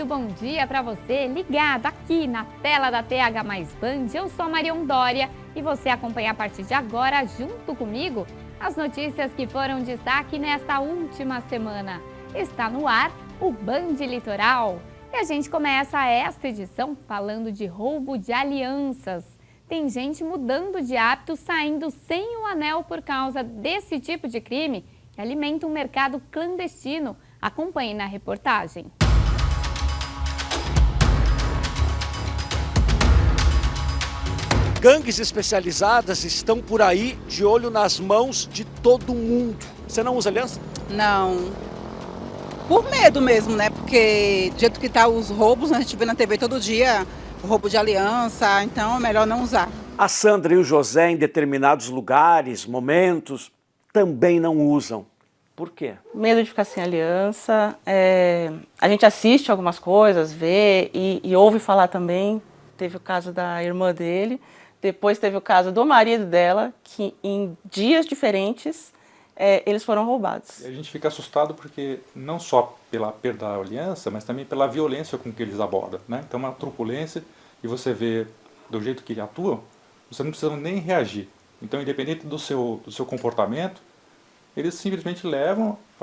bom dia para você ligado aqui na tela da TH Mais Band. Eu sou a Marion Dória e você acompanha a partir de agora, junto comigo, as notícias que foram destaque nesta última semana. Está no ar o Band Litoral e a gente começa esta edição falando de roubo de alianças. Tem gente mudando de hábito, saindo sem o anel por causa desse tipo de crime que alimenta um mercado clandestino. Acompanhe na reportagem. Gangues especializadas estão por aí de olho nas mãos de todo mundo. Você não usa aliança? Não. Por medo mesmo, né? Porque do jeito que tá os roubos, a gente vê na TV todo dia, roubo de aliança, então é melhor não usar. A Sandra e o José, em determinados lugares, momentos, também não usam. Por quê? Medo de ficar sem aliança. A gente assiste algumas coisas, vê e ouve falar também. Teve o caso da irmã dele. Depois teve o caso do marido dela, que em dias diferentes eles foram roubados. A gente fica assustado porque não só pela perda da aliança, mas também pela violência com que eles abordam, né? Então uma truculência e você vê do jeito que atuam, você não precisa nem reagir. Então independente do seu comportamento, eles simplesmente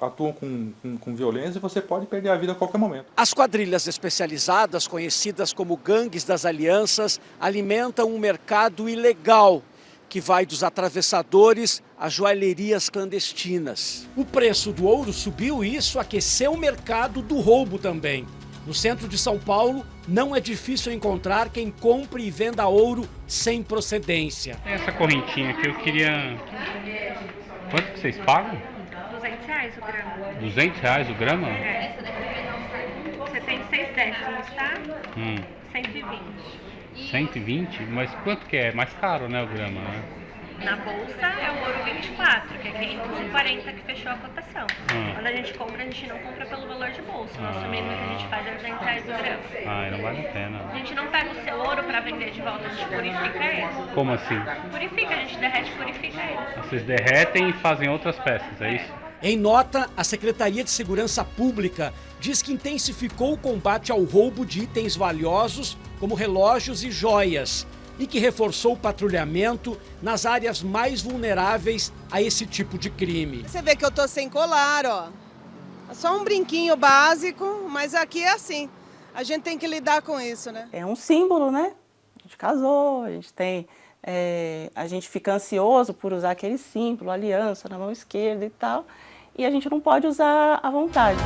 atuam com violência e você pode perder a vida a qualquer momento. As quadrilhas especializadas, conhecidas como gangues das alianças, alimentam um mercado ilegal que vai dos atravessadores às joalherias clandestinas. O preço do ouro subiu e isso aqueceu o mercado do roubo também. No centro de São Paulo, não é difícil encontrar quem compre e venda ouro sem procedência. Essa correntinha aqui eu queria... Quanto que vocês pagam? R$200 o grama. R$200 o grama? É. Você tem 6 décimos, tá? 120. 120? Mas quanto que é? Mais caro, né, o grama, né? Na bolsa é o ouro 24, que é 540 que fechou a cotação. Quando a gente compra, a gente não compra pelo valor de bolsa. Nosso mínimo que a gente faz é R$200 o grama. Não vale a pena. A gente não pega o seu ouro para vender de volta, a gente purifica ele. Como assim? Purifica, a gente derrete e purifica ele. Vocês derretem e fazem outras peças, é isso? Em nota, a Secretaria de Segurança Pública diz que intensificou o combate ao roubo de itens valiosos, como relógios e joias, e que reforçou o patrulhamento nas áreas mais vulneráveis a esse tipo de crime. Você vê que eu tô sem colar, ó. É só um brinquinho básico, mas aqui é assim. A gente tem que lidar com isso, né? É um símbolo, né? A gente casou, a gente tem... a gente fica ansioso por usar aquele símbolo, aliança na mão esquerda e tal, e a gente não pode usar à vontade.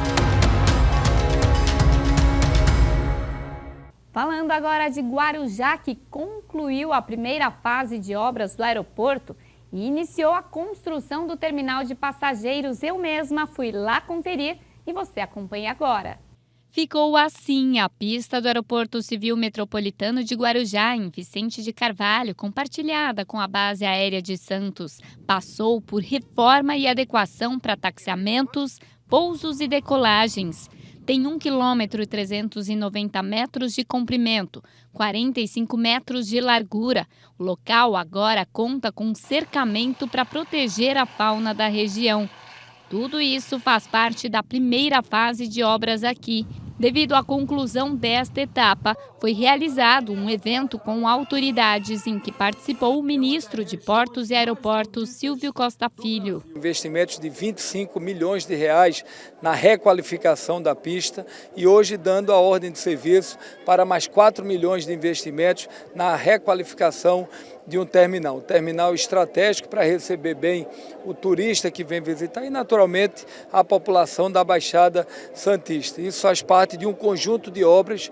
Falando agora de Guarujá, que concluiu a primeira fase de obras do aeroporto e iniciou a construção do terminal de passageiros. Eu mesma fui lá conferir e você acompanha agora. Ficou assim a pista do Aeroporto Civil Metropolitano de Guarujá, em Vicente de Carvalho, compartilhada com a Base Aérea de Santos. Passou por reforma e adequação para taxiamentos, pousos e decolagens. Tem 1,390 km de comprimento, 45 metros de largura. O local agora conta com cercamento para proteger a fauna da região. Tudo isso faz parte da primeira fase de obras aqui. Devido à conclusão desta etapa, foi realizado um evento com autoridades em que participou o ministro de Portos e Aeroportos, Silvio Costa Filho. Investimentos de 25 milhões de reais na requalificação da pista e hoje dando a ordem de serviço para mais 4 milhões de investimentos na requalificação de um terminal estratégico para receber bem o turista que vem visitar e, naturalmente, a população da Baixada Santista. Isso faz parte de um conjunto de obras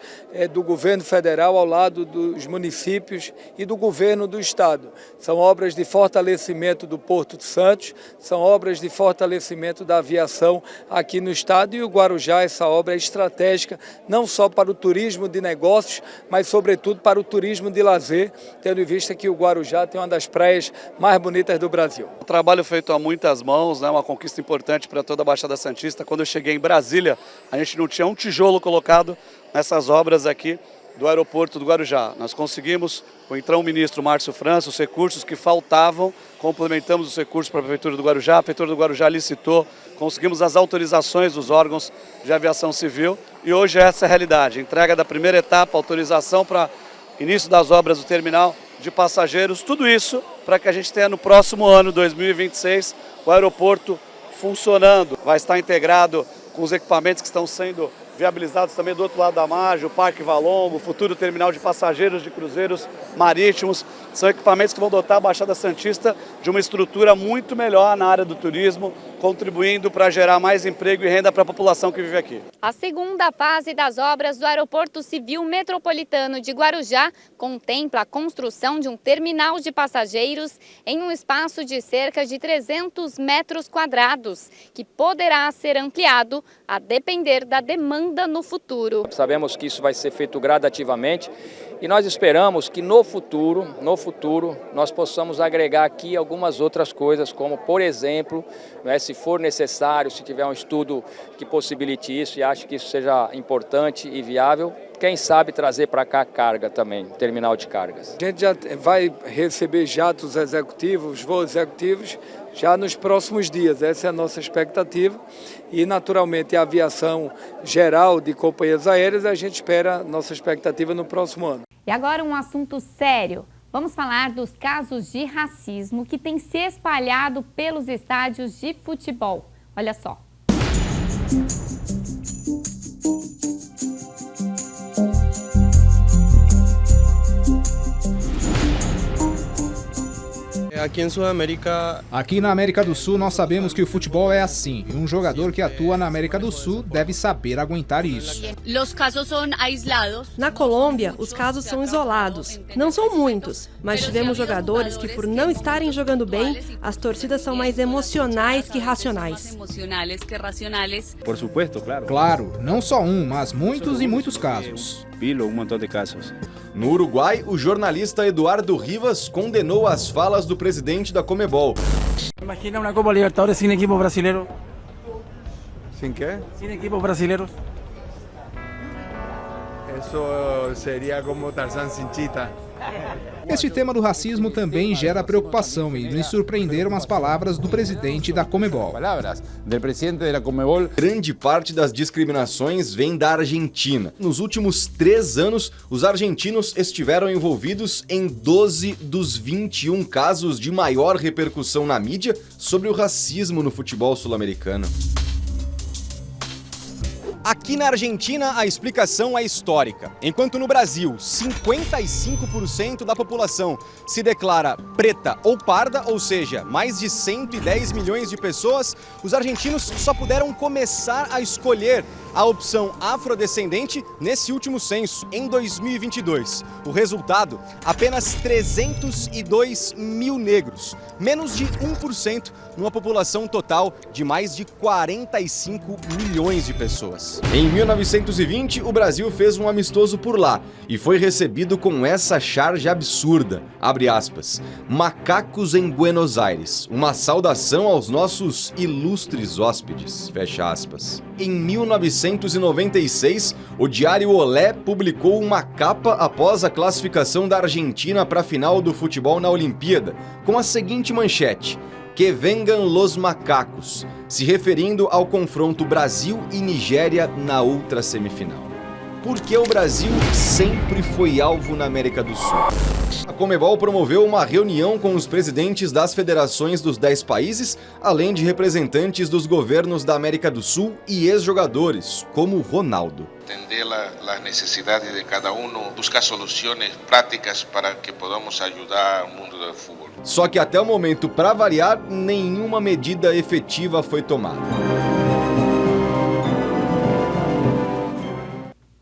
do governo federal ao lado dos municípios e do governo do estado. São obras de fortalecimento do Porto de Santos, são obras de fortalecimento da aviação aqui no estado e o Guarujá, essa obra é estratégica não só para o turismo de negócios, mas sobretudo para o turismo de lazer, tendo em vista que o Guarujá tem uma das praias mais bonitas do Brasil. Um trabalho feito a muitas mãos, né? Uma conquista importante para toda a Baixada Santista. Quando eu cheguei em Brasília, a gente não tinha um tijolo colocado nessas obras aqui. do aeroporto do Guarujá. Nós conseguimos, com o então ministro Márcio França, os recursos que faltavam, complementamos os recursos para a Prefeitura do Guarujá, a Prefeitura do Guarujá licitou, conseguimos as autorizações dos órgãos de aviação civil e hoje essa é a realidade. Entrega da primeira etapa, autorização para início das obras do terminal de passageiros, tudo isso para que a gente tenha no próximo ano, 2026, o aeroporto funcionando. Vai estar integrado com os equipamentos que estão sendo viabilizados também do outro lado da margem, o Parque Valongo, o futuro terminal de passageiros de cruzeiros marítimos. São equipamentos que vão dotar a Baixada Santista de uma estrutura muito melhor na área do turismo, contribuindo para gerar mais emprego e renda para a população que vive aqui. A segunda fase das obras do Aeroporto Civil Metropolitano de Guarujá contempla a construção de um terminal de passageiros em um espaço de cerca de 300 metros quadrados, que poderá ser ampliado a depender da demanda no futuro. Sabemos que isso vai ser feito gradativamente e nós esperamos que no futuro, nós possamos agregar aqui algumas outras coisas, como por exemplo, se for necessário, se tiver um estudo que possibilite isso e acho que isso seja importante e viável, quem sabe trazer para cá carga também, terminal de cargas. A gente já vai receber jatos executivos, voos executivos, já nos próximos dias. Essa é a nossa expectativa e, naturalmente, a aviação geral de companhias aéreas, a gente espera nossa expectativa no próximo ano. E agora um assunto sério. Vamos falar dos casos de racismo que têm se espalhado pelos estádios de futebol. Olha só. Aqui na América do Sul, nós sabemos que o futebol é assim. E um jogador que atua na América do Sul deve saber aguentar isso. Na Colômbia, os casos são isolados. Não são muitos, mas tivemos jogadores que, por não estarem jogando bem, as torcidas são mais emocionais que racionais. Por supuesto, claro. Claro, não só um, mas muitos e muitos casos. Um montão de casos. No Uruguai, o jornalista Eduardo Rivas condenou as falas do presidente da Conmebol. Imagina uma Copa Libertadores sem equipos brasileiros. Sem quê? Sem equipos brasileiros. Isso seria como Tarzan sem Chita. Este tema do racismo também gera preocupação e nos surpreenderam as palavras do presidente da Conmebol. Grande parte das discriminações vem da Argentina. Nos últimos 3 anos, os argentinos estiveram envolvidos em 12 dos 21 casos de maior repercussão na mídia sobre o racismo no futebol sul-americano. Aqui na Argentina, a explicação é histórica. Enquanto no Brasil, 55% da população se declara preta ou parda, ou seja, mais de 110 milhões de pessoas, os argentinos só puderam começar a escolher a opção afrodescendente nesse último censo, em 2022. O resultado, apenas 302 mil negros, menos de 1% numa população total de mais de 45 milhões de pessoas. Em 1920, o Brasil fez um amistoso por lá e foi recebido com essa charge absurda, abre aspas, macacos em Buenos Aires, uma saudação aos nossos ilustres hóspedes, fecha aspas. Em 1996, o diário Olé publicou uma capa após a classificação da Argentina para a final do futebol na Olimpíada, com a seguinte manchete: "Que vengan los macacos", se referindo ao confronto Brasil e Nigéria na outra semifinal. Porque o Brasil sempre foi alvo na América do Sul. A Conmebol promoveu uma reunião com os presidentes das federações dos 10 países, além de representantes dos governos da América do Sul e ex-jogadores, como Ronaldo. Entender as necessidades de cada um, buscar soluções práticas para que podamos ajudar o mundo do futebol. Só que até o momento, para variar, nenhuma medida efetiva foi tomada.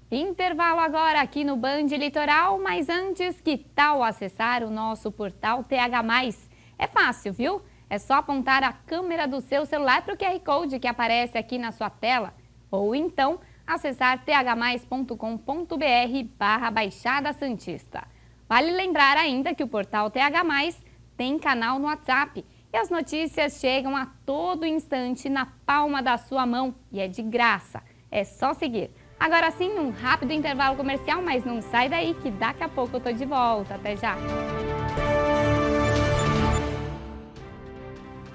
Intervalo agora aqui no Band Litoral, mas antes, que tal acessar o nosso portal TH+. É fácil, viu? É só apontar a câmera do seu celular para o QR Code que aparece aqui na sua tela, ou então acessar thmais.com.br/Baixada Santista. Vale lembrar ainda que o portal TH+, tem canal no WhatsApp e as notícias chegam a todo instante na palma da sua mão e é de graça. É só seguir. Agora sim, um rápido intervalo comercial, mas não sai daí que daqui a pouco eu tô de volta. Até já!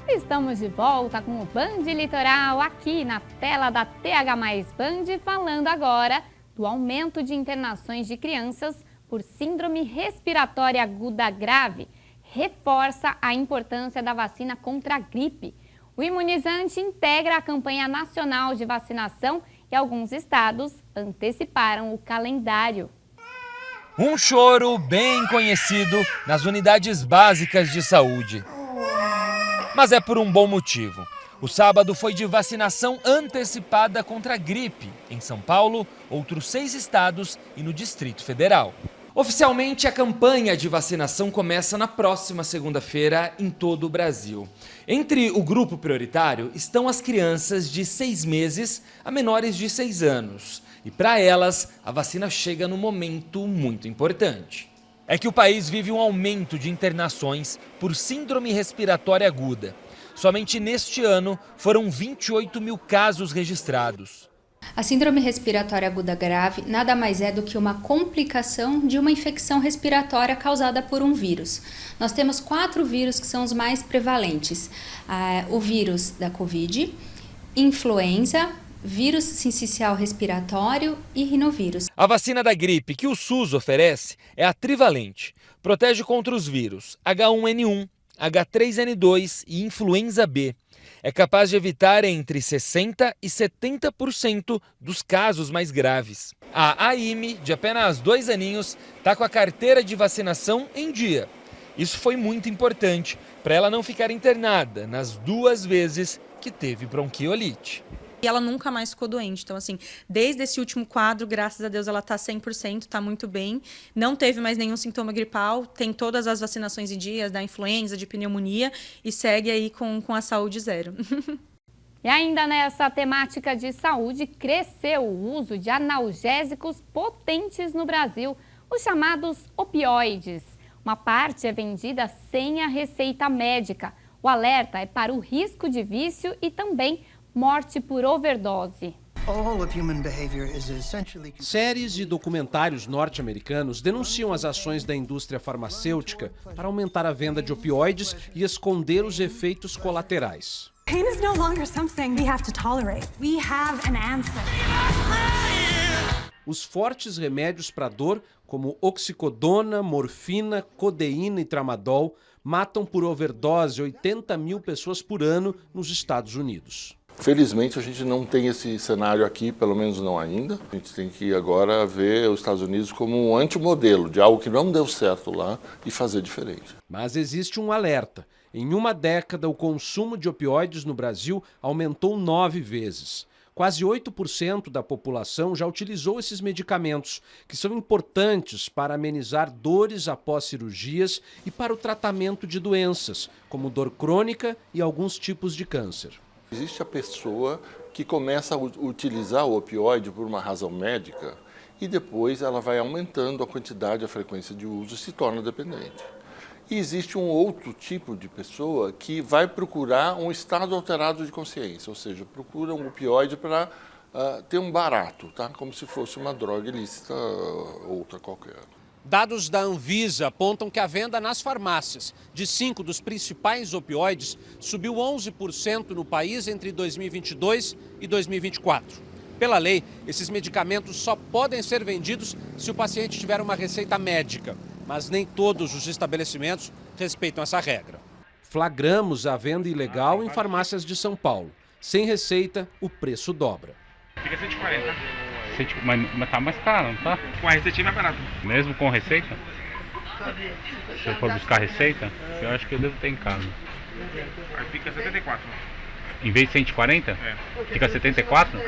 Estamos de volta com o Band Litoral aqui na tela da TH+ Band, falando agora do aumento de internações de crianças por síndrome respiratória aguda grave. Reforça a importância da vacina contra a gripe. O imunizante integra a campanha nacional de vacinação e alguns estados anteciparam o calendário. Um choro bem conhecido nas unidades básicas de saúde. Mas é por um bom motivo. O sábado foi de vacinação antecipada contra a gripe, em São Paulo, outros 6 estados e no Distrito Federal. Oficialmente, a campanha de vacinação começa na próxima segunda-feira em todo o Brasil. Entre o grupo prioritário estão as crianças de 6 meses a menores de 6 anos. E para elas, a vacina chega num momento muito importante. É que o país vive um aumento de internações por síndrome respiratória aguda. Somente neste ano foram 28 mil casos registrados. A síndrome respiratória aguda grave nada mais é do que uma complicação de uma infecção respiratória causada por um vírus. Nós temos 4 vírus que são os mais prevalentes. O vírus da Covid, influenza, vírus sincicial respiratório e rinovírus. A vacina da gripe que o SUS oferece é a trivalente. Protege contra os vírus H1N1, H3N2 e influenza B. É capaz de evitar entre 60% e 70% dos casos mais graves. A Aime, de apenas 2 aninhos, está com a carteira de vacinação em dia. Isso foi muito importante para ela não ficar internada nas 2 vezes que teve bronquiolite. E ela nunca mais ficou doente. Então, assim, desde esse último quadro, graças a Deus, ela está 100%, está muito bem. Não teve mais nenhum sintoma gripal, tem todas as vacinações em dias, da influenza, de pneumonia, e segue aí com a saúde zero. E ainda nessa temática de saúde, cresceu o uso de analgésicos potentes no Brasil, os chamados opioides. Uma parte é vendida sem a receita médica. O alerta é para o risco de vício e também morte por overdose. Séries e documentários norte-americanos denunciam as ações da indústria farmacêutica para aumentar a venda de opioides e esconder os efeitos colaterais. Pain is no longer something we have to tolerate. We have an answer. Os fortes remédios para dor, como oxicodona, morfina, codeína e tramadol, matam por overdose 80 mil pessoas por ano nos Estados Unidos. Felizmente a gente não tem esse cenário aqui, pelo menos não ainda. A gente tem que agora ver os Estados Unidos como um antimodelo de algo que não deu certo lá e fazer diferente. Mas existe um alerta. Em uma década, o consumo de opioides no Brasil aumentou 9 vezes. Quase 8% da população já utilizou esses medicamentos, que são importantes para amenizar dores após cirurgias e para o tratamento de doenças, como dor crônica e alguns tipos de câncer. Existe a pessoa que começa a utilizar o opioide por uma razão médica e depois ela vai aumentando a quantidade e a frequência de uso e se torna dependente. E existe um outro tipo de pessoa que vai procurar um estado alterado de consciência, ou seja, procura um opioide para ter um barato, tá? Como se fosse uma droga ilícita, outra qualquer. Dados da Anvisa apontam que a venda nas farmácias de 5 dos principais opioides subiu 11% no país entre 2022 e 2024. Pela lei, esses medicamentos só podem ser vendidos se o paciente tiver uma receita médica, mas nem todos os estabelecimentos respeitam essa regra. Flagramos a venda ilegal em farmácias de São Paulo. Sem receita, o preço dobra. Fica 140. Mas tá mais caro, não tá? Com a receita é mais barato. Mesmo com receita? Se eu for buscar receita, eu acho que eu devo ter em casa. Aí fica 74. Em vez de 140? Fica 74?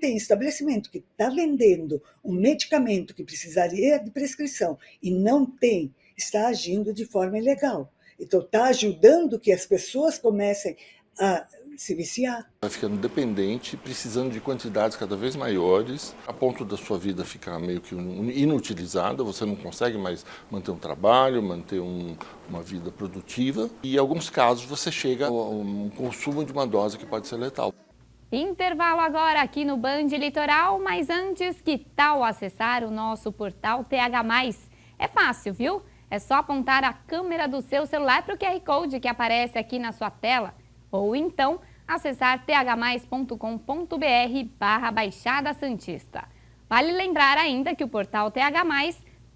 Tem estabelecimento que está vendendo um medicamento que precisaria de prescrição e não tem, está agindo de forma ilegal. Então está ajudando que as pessoas comecem a se viciar. Vai ficando dependente, precisando de quantidades cada vez maiores, a ponto da sua vida ficar meio que inutilizada, você não consegue mais manter um trabalho, manter uma vida produtiva e em alguns casos você chega a um consumo de uma dose que pode ser letal. Intervalo agora aqui no Band Litoral, mas antes, que tal acessar o nosso portal TH+. É fácil, viu? É só apontar a câmera do seu celular para o QR Code que aparece aqui na sua tela. Ou então, acessar thmais.com.br/Baixada Santista. Vale lembrar ainda que o portal TH+,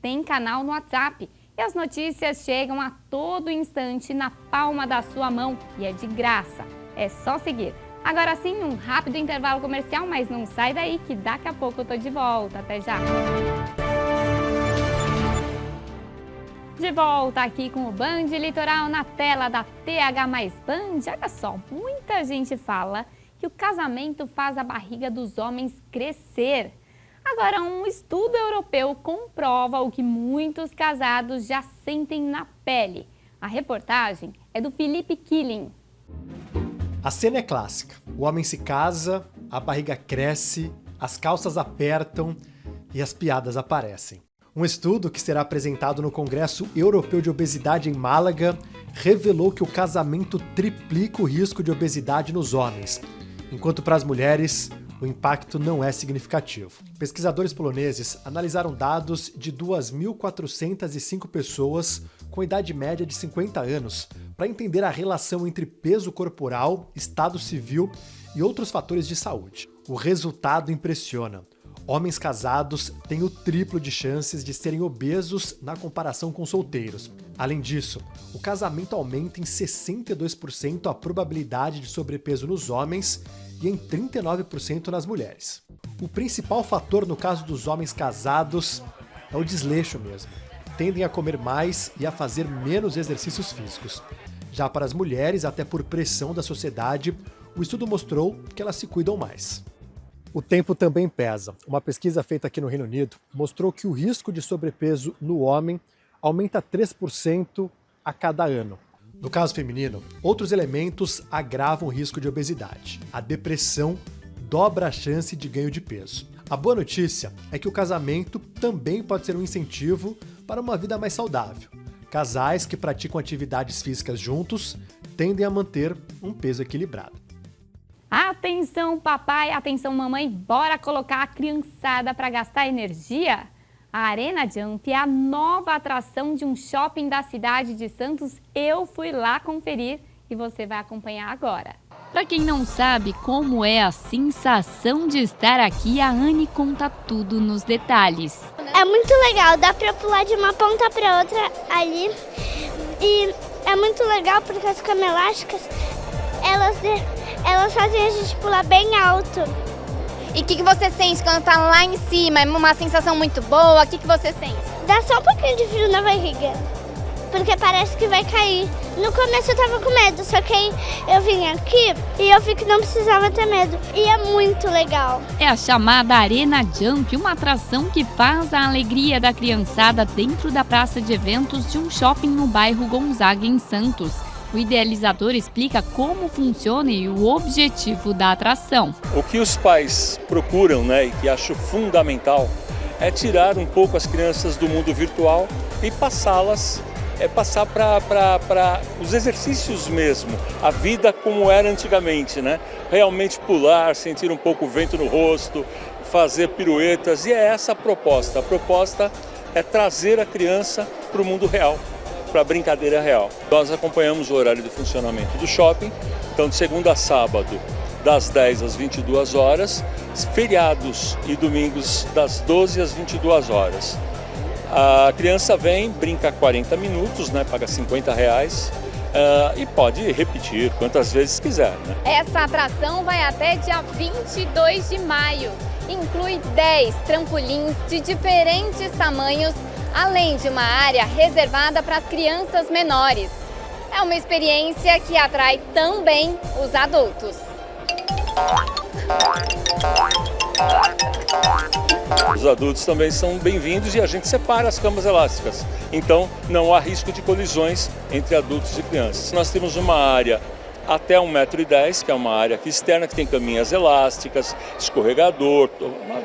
tem canal no WhatsApp. E as notícias chegam a todo instante na palma da sua mão. E é de graça. É só seguir. Agora sim, um rápido intervalo comercial, mas não sai daí que daqui a pouco eu tô de volta. Até já! De volta aqui com o Band Litoral na tela da TH+ Band. Olha só, muita gente fala que o casamento faz a barriga dos homens crescer. Agora, um estudo europeu comprova o que muitos casados já sentem na pele. A reportagem é do Felipe Killing. A cena é clássica. O homem se casa, a barriga cresce, as calças apertam e as piadas aparecem. Um estudo que será apresentado no Congresso Europeu de Obesidade em Málaga revelou que o casamento triplica o risco de obesidade nos homens, enquanto para as mulheres o impacto não é significativo. Pesquisadores poloneses analisaram dados de 2.405 pessoas com idade média de 50 anos para entender a relação entre peso corporal, estado civil e outros fatores de saúde. O resultado impressiona. Homens casados têm o triplo de chances de serem obesos na comparação com solteiros. Além disso, o casamento aumenta em 62% a probabilidade de sobrepeso nos homens e em 39% nas mulheres. O principal fator no caso dos homens casados é o desleixo mesmo. Tendem a comer mais e a fazer menos exercícios físicos. Já para as mulheres, até por pressão da sociedade, o estudo mostrou que elas se cuidam mais. O tempo também pesa. Uma pesquisa feita aqui no Reino Unido mostrou que o risco de sobrepeso no homem aumenta 3% a cada ano. No caso feminino, outros elementos agravam o risco de obesidade. A depressão dobra a chance de ganho de peso. A boa notícia é que o casamento também pode ser um incentivo para uma vida mais saudável. Casais que praticam atividades físicas juntos tendem a manter um peso equilibrado. Atenção papai, atenção mamãe, bora colocar a criançada para gastar energia? A Arena Jump é a nova atração de um shopping da cidade de Santos. Eu fui lá conferir e você vai acompanhar agora. Para quem não sabe como é a sensação de estar aqui, a Anne conta tudo nos detalhes. É muito legal, dá para pular de uma ponta para outra ali. E é muito legal porque as camas elásticas, elas fazem a gente pular bem alto. E o que você sente quando tá lá em cima? É uma sensação muito boa? O que você sente? Dá só um pouquinho de frio na barriga, porque parece que vai cair. No começo eu tava com medo, só que aí eu vim aqui e eu vi que não precisava ter medo. E é muito legal. É a chamada Arena Jump, uma atração que faz a alegria da criançada dentro da praça de eventos de um shopping no bairro Gonzaga, em Santos. O idealizador explica como funciona e o objetivo da atração. O que os pais procuram, e que acho fundamental, é tirar um pouco as crianças do mundo virtual e passar para os exercícios mesmo, a vida como era antigamente, Realmente pular, sentir um pouco o vento no rosto, fazer piruetas, e é essa a proposta. A proposta é trazer a criança para o mundo real, para a brincadeira real. Nós acompanhamos o horário de funcionamento do shopping, então de segunda a sábado, das 10 às 22 horas, feriados e domingos das 12 às 22 horas. A criança vem, brinca 40 minutos, paga R$50 e pode repetir quantas vezes quiser. Essa atração vai até dia 22 de maio. Inclui 10 trampolins de diferentes tamanhos, além de uma área reservada para as crianças menores. É uma experiência que atrai também os adultos. Os adultos também são bem-vindos e a gente separa as camas elásticas. Então não há risco de colisões entre adultos e crianças. Nós temos uma área até 1,10 m, que é uma área aqui externa, que tem caminhas elásticas, escorregador,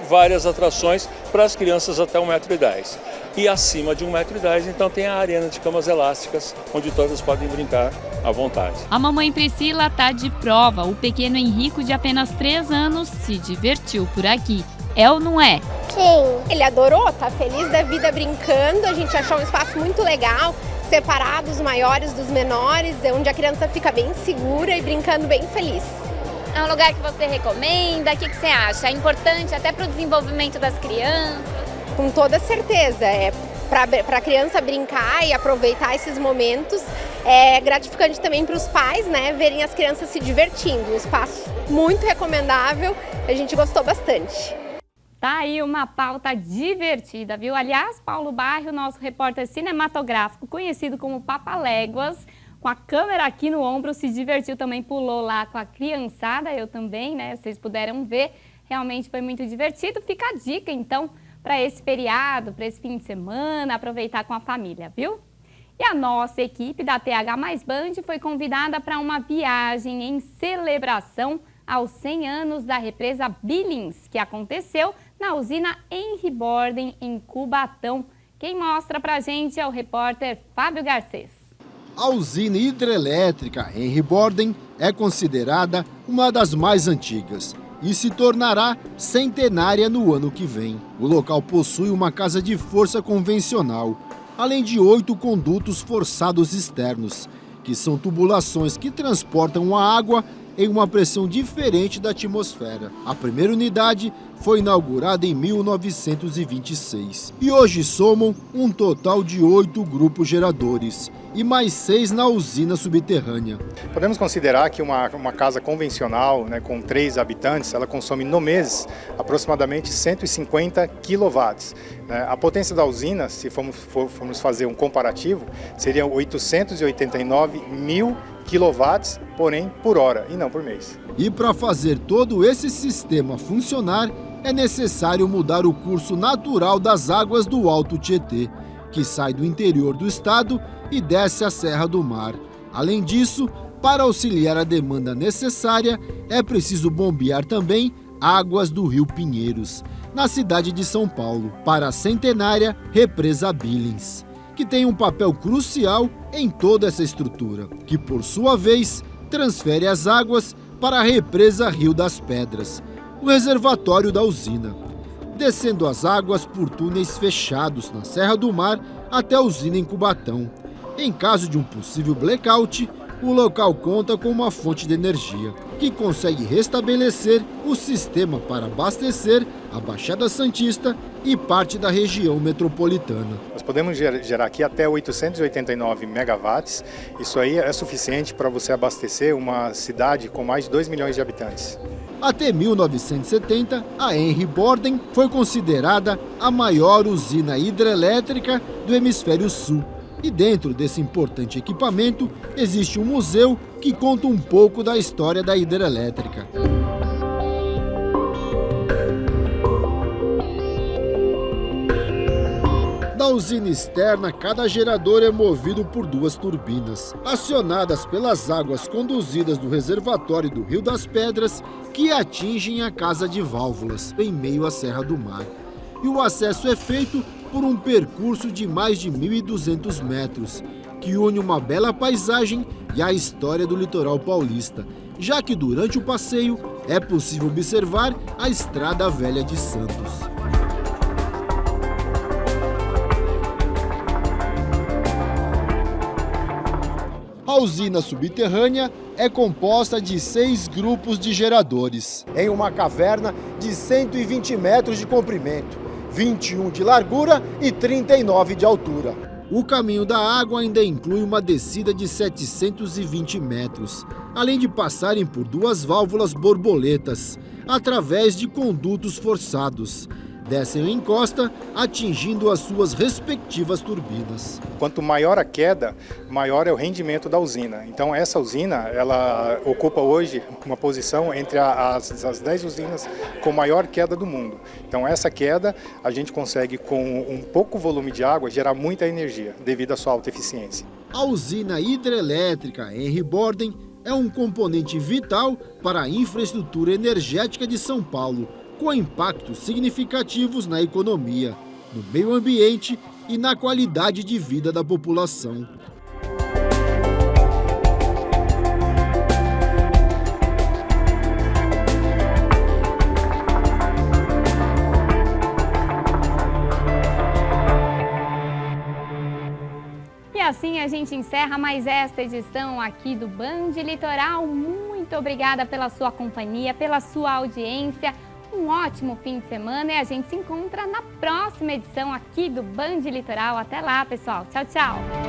várias atrações para as crianças até 1,10 m. e acima de 1,10 m, então tem a arena de camas elásticas, onde todas podem brincar à vontade. A mamãe Priscila tá de prova. O pequeno Henrico, de apenas 3 anos, se divertiu por aqui. É ou não é? Sim. Ele adorou, tá feliz da vida brincando. A gente achou um espaço muito legal, separado os maiores dos menores, onde a criança fica bem segura e brincando bem feliz. É um lugar que você recomenda? O que você acha? É importante até para o desenvolvimento das crianças? Com toda certeza. Para a criança brincar e aproveitar esses momentos. É gratificante também para os pais, né, verem as crianças se divertindo. Um espaço muito recomendável, a gente gostou bastante. Tá aí uma pauta divertida, viu? Aliás, Paulo Barrio, nosso repórter cinematográfico, conhecido como Papaléguas, com a câmera aqui no ombro, se divertiu também, pulou lá com a criançada, eu também, né? Vocês puderam ver, realmente foi muito divertido. Fica a dica, então, para esse feriado, para esse fim de semana, aproveitar com a família, viu? E a nossa equipe da TH Mais Band foi convidada para uma viagem em celebração aos 100 anos da represa Billings, que aconteceu na usina Henry Borden, em Cubatão. Quem mostra pra gente é o repórter Fábio Garcês. A usina hidrelétrica Henry Borden é considerada uma das mais antigas e se tornará centenária no ano que vem. O local possui uma casa de força convencional, além de 8 condutos forçados externos, que são tubulações que transportam a água em uma pressão diferente da atmosfera. A primeira unidade foi inaugurada em 1926 e hoje somam um total de 8 grupos geradores e mais 6 na usina subterrânea. Podemos considerar que uma casa convencional, né, com 3 habitantes, ela consome no mês aproximadamente 150 kW. A potência da usina, se formos fazer um comparativo, seria 889 mil kW, porém por hora e não por mês. E para fazer todo esse sistema funcionar, é necessário mudar o curso natural das águas do Alto Tietê, que sai do interior do estado e desce a Serra do Mar. Além disso, para auxiliar a demanda necessária, é preciso bombear também águas do Rio Pinheiros, na cidade de São Paulo, para a centenária represa Billings, que tem um papel crucial em toda essa estrutura, que por sua vez transfere as águas para a represa Rio das Pedras, o reservatório da usina, descendo as águas por túneis fechados na Serra do Mar até a usina em Cubatão. Em caso de um possível blackout, o local conta com uma fonte de energia que consegue restabelecer o sistema para abastecer a Baixada Santista e parte da região metropolitana. Nós podemos gerar aqui até 889 megawatts. Isso aí é suficiente para você abastecer uma cidade com mais de 2 milhões de habitantes. Até 1970, a Henry Borden foi considerada a maior usina hidrelétrica do Hemisfério Sul. E dentro desse importante equipamento existe um museu que conta um pouco da história da hidrelétrica. Na usina externa, cada gerador é movido por 2 turbinas, acionadas pelas águas conduzidas do reservatório do Rio das Pedras, que atingem a casa de válvulas, em meio à Serra do Mar. E o acesso é feito por um percurso de mais de 1.200 metros, que une uma bela paisagem e a história do litoral paulista, já que durante o passeio é possível observar a Estrada Velha de Santos. A usina subterrânea é composta de 6 grupos de geradores, em uma caverna de 120 metros de comprimento, 21 de largura e 39 de altura. O caminho da água ainda inclui uma descida de 720 metros, além de passarem por 2 válvulas borboletas, através de condutos forçados. Descem em encosta, atingindo as suas respectivas turbinas. Quanto maior a queda, maior é o rendimento da usina. Então essa usina, ela ocupa hoje uma posição entre as 10 usinas com maior queda do mundo. Então essa queda, a gente consegue com um pouco volume de água gerar muita energia, devido à sua alta eficiência. A usina hidrelétrica Henry Borden é um componente vital para a infraestrutura energética de São Paulo, com impactos significativos na economia, no meio ambiente e na qualidade de vida da população. E assim a gente encerra mais esta edição aqui do Band Litoral. Muito obrigada pela sua companhia, pela sua audiência. Um ótimo fim de semana e a gente se encontra na próxima edição aqui do Band Litoral. Até lá, pessoal. Tchau, tchau.